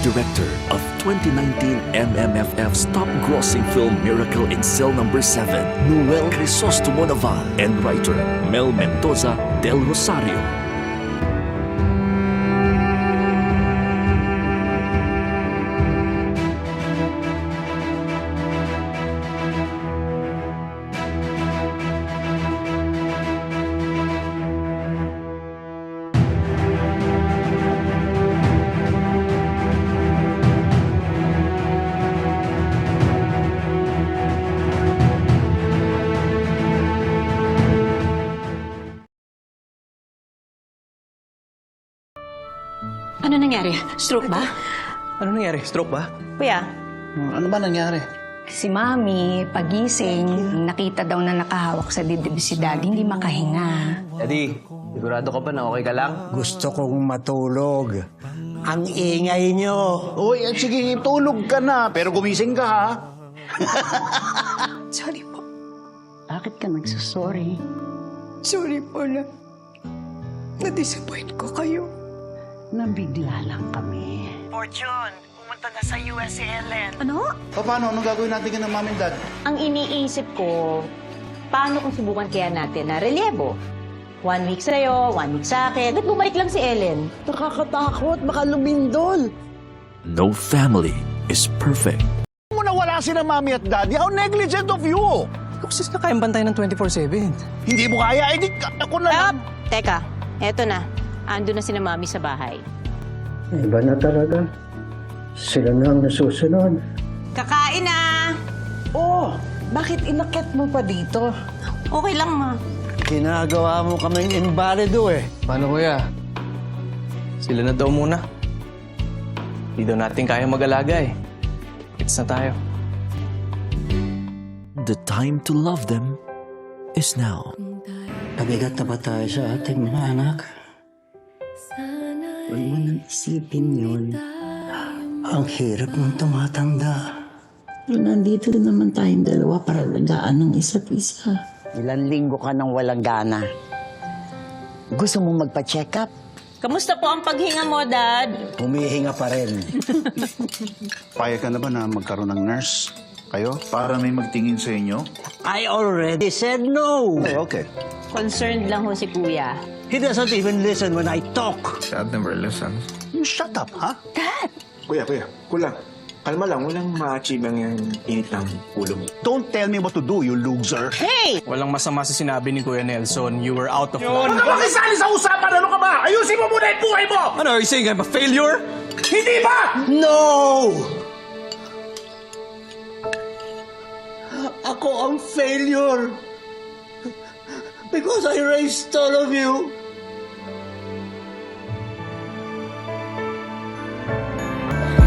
director of 2019 MMFF's top-grossing film Miracle in Cell Number 7, Noel Crisostomo Naval, and writer Mel Mendoza del Rosario. Ano nangyari? Stroke ba? Ano nangyari? Stroke ba? Kuya, Ano ba nangyari? Si Mami, pagising, nakita daw na nakahawak sa dibdib si Daddy, hindi makahinga. Daddy, sigurado ka ba na okay ka lang? Gusto kong matulog. Ang ingay nyo. Uy, sige, tulog ka na. Pero gumising ka, ha? Sorry po. Bakit ka nagsasorry? Sorry po na na-disappoint ko kayo. Nabigla lang kami. Fortune, pumunta na sa US si Ellen. Ano? Paano? Anong gagawin natin ka ng mami and dad? Ang iniisip ko, paano kung subukan kaya natin na relievo? 1 week sa'yo, 1 week sa akin. Ba't bumalik lang si Ellen? Nakakatakot, baka lumindol. No family is perfect. Kung nawala si na mami at daddy, how negligent of you! Kasi na kayang bantayan ng 24/7. Hindi mo kaya, edi ako na lang. Teka, eto na. Ando na si Mami sa bahay. Iba na talaga. Sila na ang nasusunod. Kakain na! Oh, bakit inakit mo pa dito? Okay lang, Ma. Ginagawa mo kaming invalido eh. Paano kuya? Sila na daw muna. Hindi daw natin kaya mag-alaga eh. It's na tayo. The time to love them is now. Nabigat na ba tayo sa ating mga anak? Huwag mo nang isipin yun. Ang hirap mong tumatanda. Pero nandito naman tayong dalawa para lagaan ng isa't isa. Ilang linggo ka nang walang gana. Gusto mo magpa-check up? Kamusta po ang paghinga mo, Dad? Humihinga pa rin. Payag ka na ba na magkaroon ng nurse? Kayo? Para may magtingin sa inyo? I already said no. Okay. Concerned lang ho si Kuya. He doesn't even listen when I talk. Dad never listens. You shut up, ha? Kuya, kulang. Kalma lang, walang ma-achieve ang yung init ng ulo mo. Don't tell me what to do, you loser. Walang masama sa sinabi ni Kuya Nelson. You were out of Huwag line. ka makisali sa usapan! Ano ka ba? Ayusin mo muna yung buhay mo! Ano, are you saying I'm a failure? Hindi ba? No! Ako ang failure. Because I raised all of you.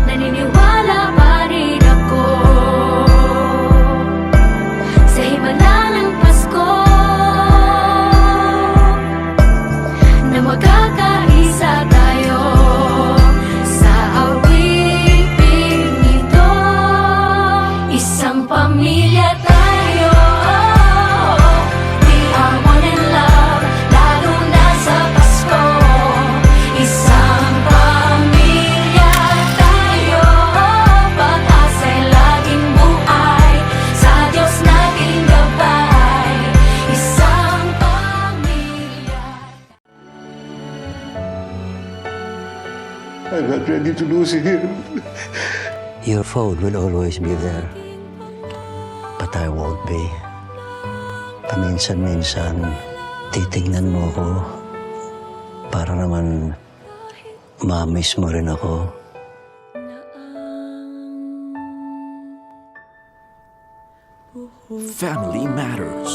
Naniniwala pa rin ako sa himala ng Pasko na magkakaisa tayo sa awiting ito. Isang pamilya tayo. We are one in love, lalo na sa Pasko. Isang pamilya tayo, pag-asa'y laging buhay, sa Diyos nating gabay. Isang pamilya. I'm not ready to lose him. Your phone will always be there. But I won't be. Paminsan-minsan, titignan mo ko para naman ma-miss mo rin ako. Family matters.